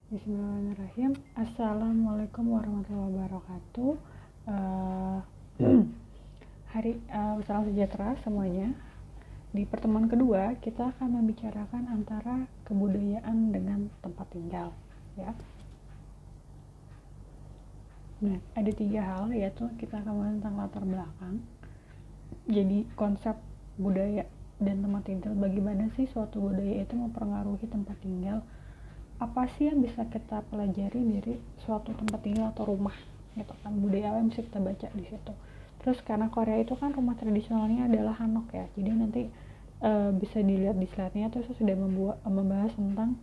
Bismillahirrahmanirrahim. Assalamualaikum warahmatullahi wabarakatuh. Eh, Salam sejahtera semuanya. Di pertemuan kedua kita akan membicarakan antara kebudayaan dengan tempat tinggal, ya. Nah, ada 3 hal, yaitu kita akan membahas tentang latar belakang. Jadi konsep budaya dan tempat tinggal, bagaimana sih suatu budaya itu mempengaruhi tempat tinggal? Apa sih yang bisa kita pelajari dari suatu tempat tinggal atau rumah gitu kan, budaya apa yang bisa kita baca di situ. Terus karena Korea itu kan rumah tradisionalnya adalah hanok ya, jadi nanti bisa dilihat di slide-nya, terus sudah membahas tentang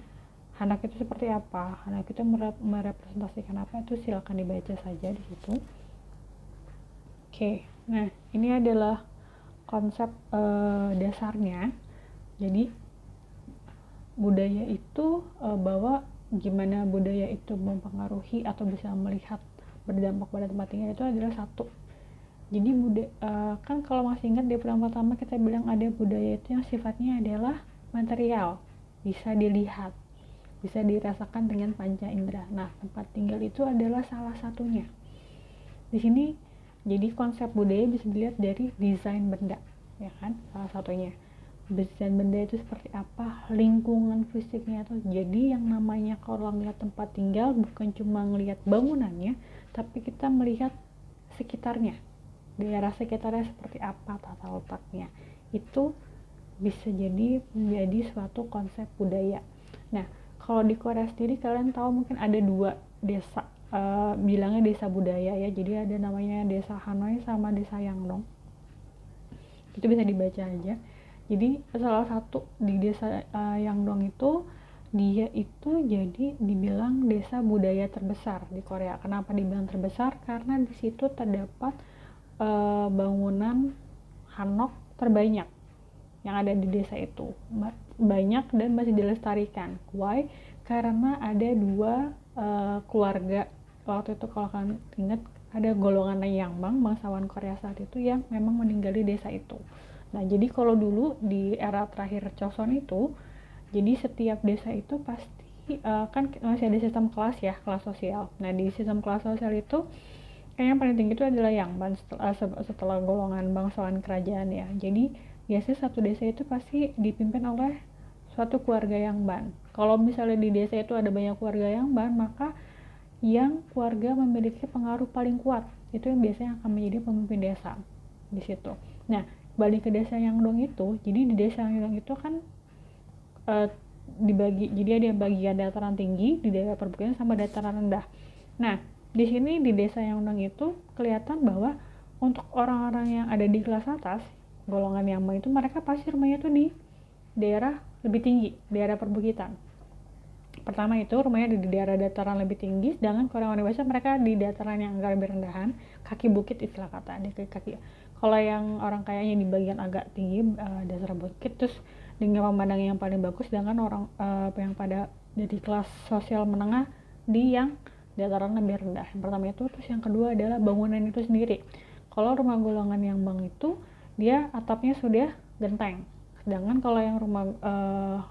hanok itu seperti apa, hanok itu merepresentasikan apa, itu silakan dibaca saja di situ. Oke, nah ini adalah konsep dasarnya. Jadi budaya itu bahwa gimana budaya itu mempengaruhi atau bisa melihat berdampak pada tempat tinggal itu adalah satu. Jadi kan kalau masih ingat di pertama kita bilang ada budaya itu yang sifatnya adalah material, bisa dilihat, bisa dirasakan dengan panca indera. Nah, tempat tinggal itu adalah salah satunya. Di sini jadi konsep budaya bisa dilihat dari desain benda, ya kan, salah satunya. Desain benda itu seperti apa, lingkungan fisiknya itu. Jadi yang namanya kalau ngeliat tempat tinggal bukan cuma ngelihat bangunannya, tapi kita melihat sekitarnya, daerah sekitarnya seperti apa tata letaknya. Itu bisa jadi menjadi suatu konsep budaya. Nah, kalau di Korea sendiri kalian tahu mungkin ada 2 desa, bilangnya desa budaya ya. Jadi ada namanya desa Hanoi sama desa Yangdong. Itu bisa dibaca aja. Jadi salah satu di desa Yangdong itu, dia itu jadi dibilang desa budaya terbesar di Korea. Kenapa dibilang terbesar? Karena di situ terdapat bangunan hanok terbanyak yang ada di desa itu. Banyak dan masih dilestarikan. Why? Karena ada 2 keluarga waktu itu, kalau kalian ingat, ada golongan Yangbang, bangsawan Korea saat itu, yang memang meninggal di desa itu. Nah, jadi kalau dulu di era terakhir Choson itu, jadi setiap desa itu pasti kan masih ada sistem kelas ya, kelas sosial. Nah, di sistem kelas sosial itu yang paling tinggi itu adalah Yangban setelah golongan bangsawan kerajaan ya. Jadi biasanya satu desa itu pasti dipimpin oleh suatu keluarga Yangban. Kalau misalnya di desa itu ada banyak keluarga Yangban, maka yang keluarga memiliki pengaruh paling kuat itu yang biasanya akan menjadi pemimpin desa di situ. Nah, balik ke desa Yangdong itu, jadi di desa Yangdong itu kan dibagi, jadi ada bagian dataran tinggi di daerah perbukitan sama dataran rendah. Nah, di sini di desa Yangdong itu kelihatan bahwa untuk orang-orang yang ada di kelas atas, golongan Yangdong itu, mereka pasti rumahnya tuh di daerah lebih tinggi, daerah perbukitan. Pertama itu rumahnya di daerah dataran lebih tinggi, sedangkan orang-orang dewasa mereka di dataran yang agak lebih rendahan, kaki bukit istilah kata, di kaki. Kalau yang orang kayaknya di bagian agak tinggi, dasar bukit, terus dengan pemandangan yang paling bagus, sedangkan orang yang pada dari kelas sosial menengah di yang dataran lebih rendah. Yang pertama itu, terus yang kedua adalah bangunan itu sendiri. Kalau rumah golongan yang bang itu, dia atapnya sudah genteng. Sedangkan kalau yang rumah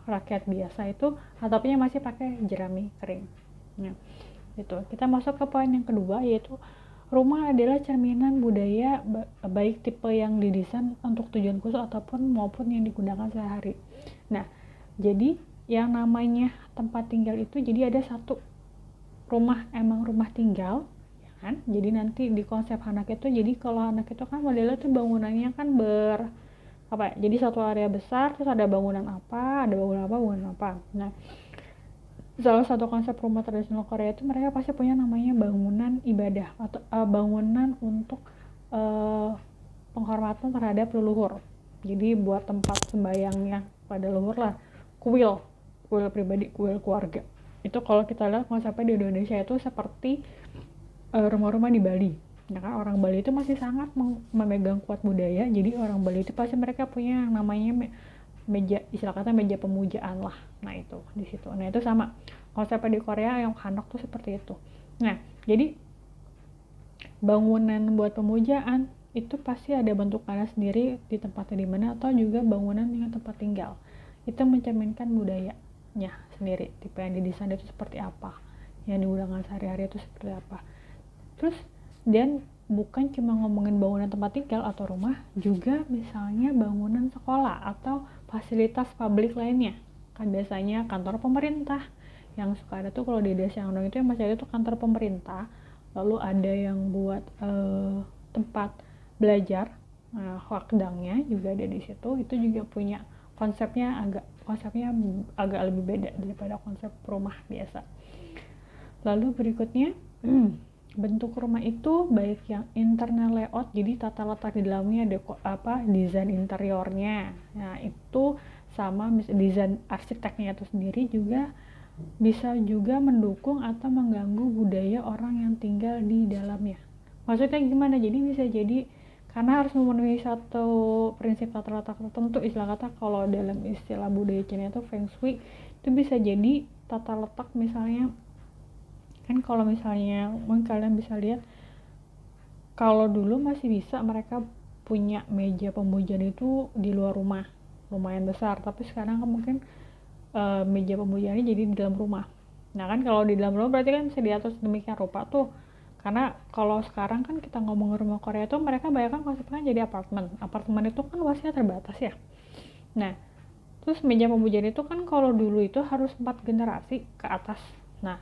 rakyat biasa itu atapnya masih pakai jerami kering. Nah, itu. Kita masuk ke poin yang kedua, yaitu rumah adalah cerminan budaya, baik tipe yang didesain untuk tujuan khusus ataupun maupun yang digunakan sehari. Nah, jadi yang namanya tempat tinggal itu, jadi ada satu rumah emang rumah tinggal, ya kan? Jadi nanti di konsep anak itu, jadi kalau anak itu kan modelnya tuh bangunannya kan jadi satu area besar, terus ada bangunan apa. Nah, salah satu konsep rumah tradisional Korea itu, mereka pasti punya namanya bangunan ibadah atau bangunan untuk penghormatan terhadap leluhur. Jadi buat tempat sembayangnya pada leluhur lah, kuil pribadi, kuil keluarga. Itu kalau kita lihat konsepnya di Indonesia itu seperti rumah-rumah di Bali. Ya kan, orang Bali itu masih sangat memegang kuat budaya. Jadi orang Bali itu pasti mereka punya yang namanya meja, istilah kata meja pemujaan lah. Nah, itu di situ. Nah, itu sama konsepnya di Korea yang hanok tuh seperti itu. Nah, jadi bangunan buat pemujaan itu pasti ada bentukannya sendiri di tempatnya di mana, atau juga bangunan dengan tempat tinggal. Itu mencerminkan budaya. rumahnya sendiri, tipe yang didesain itu seperti apa, yang digunakan sehari-hari itu seperti apa. Terus dan bukan cuma ngomongin bangunan tempat tinggal atau rumah, juga misalnya bangunan sekolah atau fasilitas publik lainnya. Kan biasanya kantor pemerintah yang suka ada tuh, kalau di desa yang itu yang masih ada tuh kantor pemerintah, lalu ada yang buat tempat belajar, wakdangnya juga ada di situ. Itu juga punya konsepnya agak lebih beda daripada konsep rumah biasa. Lalu berikutnya, bentuk rumah itu baik yang internal layout, jadi tata letak di dalamnya, desain interiornya, nah itu sama desain arsiteknya itu sendiri juga bisa juga mendukung atau mengganggu budaya orang yang tinggal di dalamnya. Maksudnya gimana? Jadi bisa jadi karena harus memenuhi satu prinsip tata letak tertentu, istilah kata kalau dalam istilah budaya Cina itu Feng Shui, itu bisa jadi tata letak misalnya. Kan kalau misalnya mungkin kalian bisa lihat, kalau dulu masih bisa mereka punya meja pemujaan itu di luar rumah, lumayan besar, tapi sekarang kan mungkin meja pemujaannya jadi di dalam rumah. Nah kan kalau di dalam rumah berarti kan bisa diatur sedemikian rupa tuh, karena kalau sekarang kan kita ngomong rumah Korea tuh mereka banyak kan konsepnya jadi apartemen itu kan luasnya terbatas ya. Nah terus meja pemujaan itu kan kalau dulu itu harus 4 generasi ke atas. Nah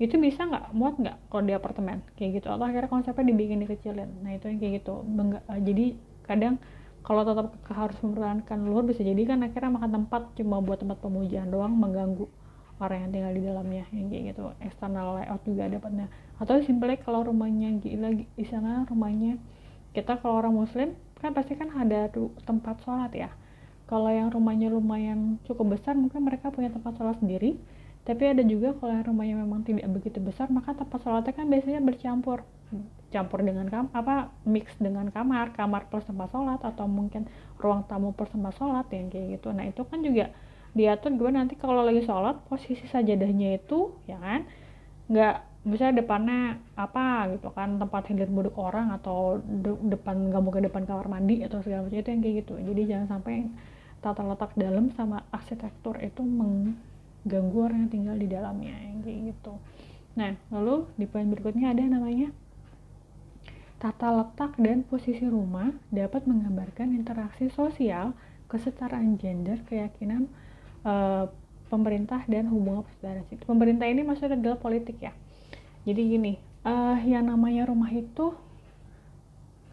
itu bisa muat nggak kalau di apartemen kayak gitu, atau akhirnya konsepnya dibikin dikecilin. Nah itu yang kayak gitu. Jadi kadang kalau tetap harus mempertahankan luar, bisa jadi kan akhirnya makan tempat cuma buat tempat pemujaan doang, mengganggu orang yang tinggal di dalamnya, yang kayak gitu. External layout juga dapatnya. Atau simpelnya kalau rumahnya gila, di sana rumahnya kita, kalau orang muslim kan pasti kan ada tempat sholat ya. Kalau yang rumahnya lumayan cukup besar, mungkin mereka punya tempat sholat sendiri. Tapi ada juga kalau yang rumahnya memang tidak begitu besar, maka tempat sholatnya kan biasanya campur dengan mix dengan kamar plus tempat sholat, atau mungkin ruang tamu plus tempat sholat yang kayak gitu. Nah itu kan juga diatur gimana nanti kalau lagi sholat posisi sajadahnya itu ya kan nggak bisa depannya gitu kan, tempat hilir mudik orang, atau depan, nggak mungkin depan kamar mandi atau segala macam, itu yang kayak gitu. Jadi jangan sampai tata letak dalam sama arsitektur itu mengganggu orang yang tinggal di dalamnya, yang kayak gitu. Nah lalu di poin berikutnya ada namanya tata letak dan posisi rumah dapat menggambarkan interaksi sosial, kesetaraan gender, keyakinan pemerintah, dan hubungan persaudaraan. Pemerintah ini maksudnya adalah politik ya. Jadi gini, yang namanya rumah itu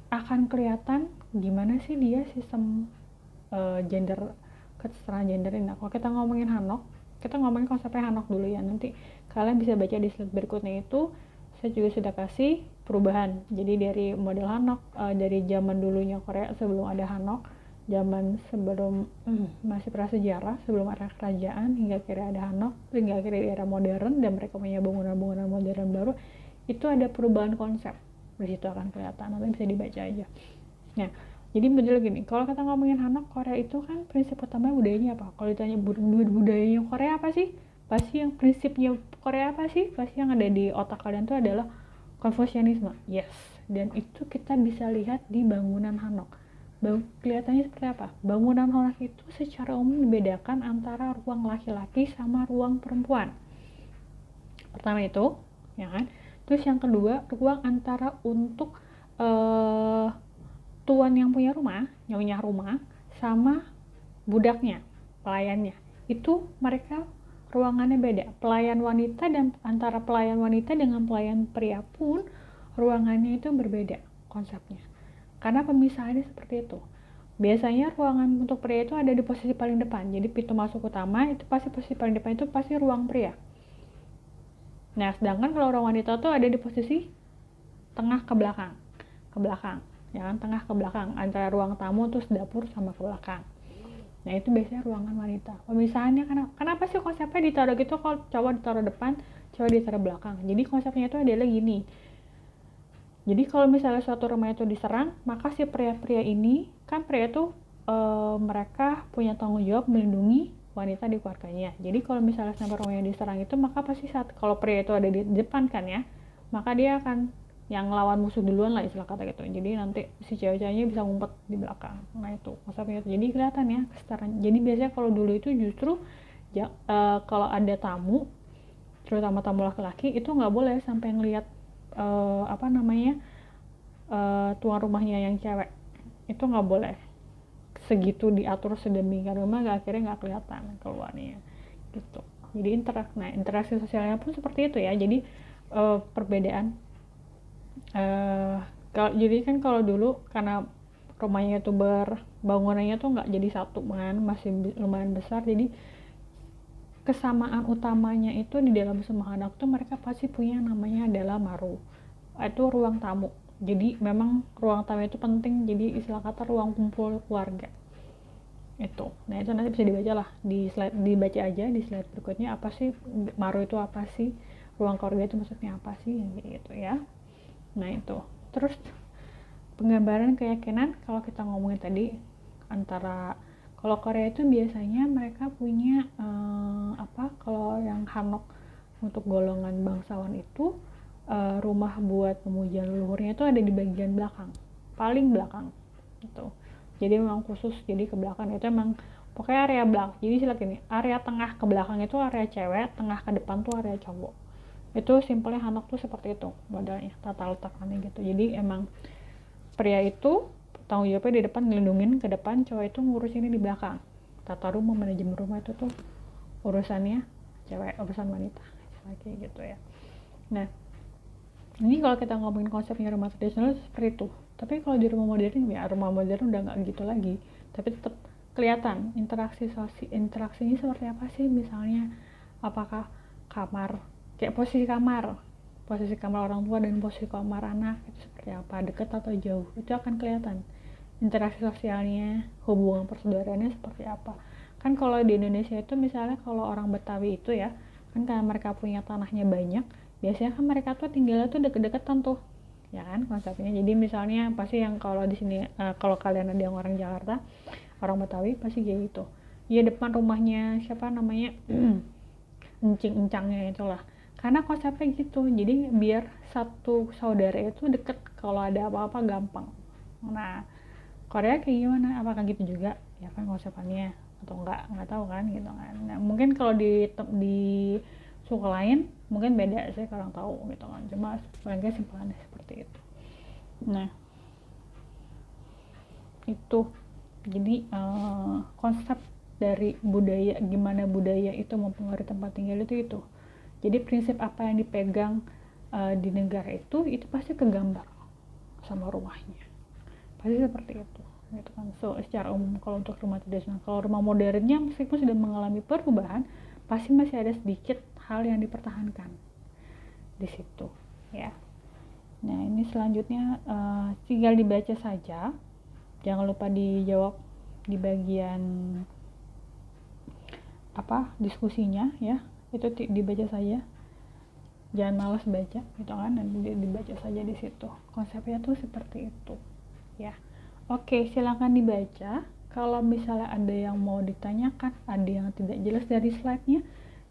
akan kelihatan gimana sih dia sistem gender, kesetaraan gender ini. Nah, kalau kita ngomongin Hanok, kita ngomongin konsepnya Hanok dulu ya. Nanti kalian bisa baca di slide berikutnya itu, saya juga sudah kasih perubahan. Jadi dari model Hanok, dari zaman dulunya Korea sebelum ada Hanok, zaman sebelum masih prasejarah, sebelum era kerajaan, hingga akhirnya ada Hanok, hingga akhirnya di era modern dan mereka punya bangunan-bangunan modern baru, itu ada perubahan konsep. Di situ akan kelihatan, nanti bisa dibaca aja. Nah, jadi model gini, kalau kita ngomongin Hanok, Korea itu kan prinsip utamanya budayanya apa? Kalau ditanya budayanya Korea apa sih? Pasti yang prinsipnya Korea apa sih? Pasti yang ada di otak kalian tuh adalah Konfusianisme. Yes, dan itu kita bisa lihat di bangunan Hanok. Kelihatannya seperti apa? Bangunan Hanok itu secara umum dibedakan antara ruang laki-laki sama ruang perempuan. Pertama itu, ya kan? Terus yang kedua, ruang antara untuk tuan yang punya rumah, nyonya rumah, sama budaknya, pelayannya. Itu mereka ruangannya beda. Pelayan wanita dan antara pelayan wanita dengan pelayan pria pun ruangannya itu berbeda konsepnya. Karena pemisahannya seperti itu. Biasanya ruangan untuk pria itu ada di posisi paling depan. Jadi pintu masuk utama itu pasti posisi paling depan itu pasti ruang pria. Nah, sedangkan kalau ruang wanita tuh ada di posisi tengah ke belakang. Ya kan, tengah ke belakang antara ruang tamu terus dapur sama ke belakang. Nah, itu biasanya ruangan wanita. Pemisahannya kenapa sih konsepnya ditaruh gitu, kalau cowok ditaruh depan, cowok ditaruh belakang. Jadi konsepnya itu adalah gini. Jadi kalau misalnya suatu rumah itu diserang, maka si pria-pria ini, kan pria itu mereka punya tanggung jawab melindungi wanita di keluarganya. Jadi kalau misalnya sampai rumahnya diserang itu, maka pasti saat kalau pria itu ada di depan kan ya, maka dia akan yang lawan musuh duluan lah, istilah kata gitu. Jadi nanti si cewek-ceweknya bisa ngumpet di belakang. Nah itu konsepnya itu. Jadi kelihatan ya kesetaraan. Jadi biasanya kalau dulu itu justru Kalau ada tamu, terutama tamu laki-laki, itu nggak boleh sampai ngelihat tuan rumahnya yang cewek. Itu nggak boleh. Segitu diatur sedemikian rumah, akhirnya nggak kelihatan keluarnya gitu. Jadi interaksi sosialnya pun seperti itu ya. Jadi perbedaan jadi kan kalau dulu karena rumahnya itu bangunannya tuh nggak jadi satu kan, masih lumayan besar, jadi kesamaan utamanya itu di dalam semua anak tuh mereka pasti punya namanya adalah maru, itu ruang tamu. Jadi memang ruang tamu itu penting, jadi istilah kata ruang kumpul keluarga itu. Nah itu nanti bisa dibaca lah dibaca aja di slide berikutnya, apa sih maru itu, apa sih ruang keluarga itu, maksudnya apa sih gitu ya. Nah itu terus penggambaran keyakinan. Kalau kita ngomongin tadi antara, kalau Korea itu biasanya mereka punya kalau yang Hanok untuk golongan bangsawan itu rumah buat pemuja leluhurnya itu ada di bagian belakang, paling belakang gitu. Jadi memang khusus, jadi ke belakang itu emang pokoknya area belakang. Jadi silat ini, area tengah ke belakang itu area cewek, tengah ke depan tuh area cowok. Itu simpelnya Hanok tuh seperti itu modelnya, tata letaknya gitu. Jadi emang pria itu tanggung jawabnya di depan, ngelindungin ke depan, cowok itu ngurus ini di belakang. Tata rumah, manajemen rumah itu tuh urusannya cewek, urusan wanita kayak gitu ya. Nah ini kalau kita ngomongin konsepnya rumah tradisional seperti itu. Tapi kalau di rumah modern ya, rumah modern udah nggak gitu lagi, tapi tetap kelihatan interaksinya seperti apa sih. Misalnya apakah kamar, kayak posisi kamar orang tua dan posisi kamar anak itu seperti apa, dekat atau jauh, itu akan kelihatan interaksi sosialnya, hubungan persaudaraannya seperti apa. Kan kalau di Indonesia itu misalnya kalau orang Betawi itu ya, kan karena mereka punya tanahnya banyak, biasanya kan mereka tuh tinggalnya tuh deket-deketan tuh ya kan konsepnya. Jadi misalnya pasti yang kalau di sini kalau kalian ada yang orang Jakarta, orang Betawi pasti kayak gitu ya, depan rumahnya siapa namanya encing-encangnya itulah, karena konsepnya gitu. Jadi biar satu saudara itu deket, kalau ada apa-apa gampang. Nah Korea kayak gimana, apakah gitu juga ya kan konsepannya atau nggak tahu kan gitu kan. Nah mungkin kalau di suku lain mungkin beda sih, kurang tahu gitu kan, cuma paling nggak simpulannya seperti itu. Nah itu jadi konsep dari budaya, gimana budaya itu mempengaruhi tempat tinggal itu. Jadi prinsip apa yang dipegang di negara itu pasti kegambar sama rumahnya, pasti seperti itu gitu kan. So secara umum kalau untuk rumah tradisional, kalau rumah modernnya meskipun sudah mengalami perubahan, pasti masih ada sedikit hal yang dipertahankan di situ ya. Nah ini selanjutnya tinggal dibaca saja, jangan lupa dijawab di bagian diskusinya ya, itu dibaca saja, jangan malas baca gitu kan, nanti dibaca saja di situ konsepnya tuh seperti itu ya. Oke, silakan dibaca. Kalau misalnya ada yang mau ditanyakan, ada yang tidak jelas dari slide-nya,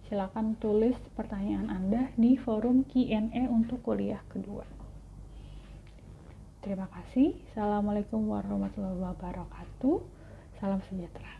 silakan tulis pertanyaan Anda di forum Q&A untuk kuliah kedua. Terima kasih. Assalamualaikum warahmatullahi wabarakatuh. Salam sejahtera.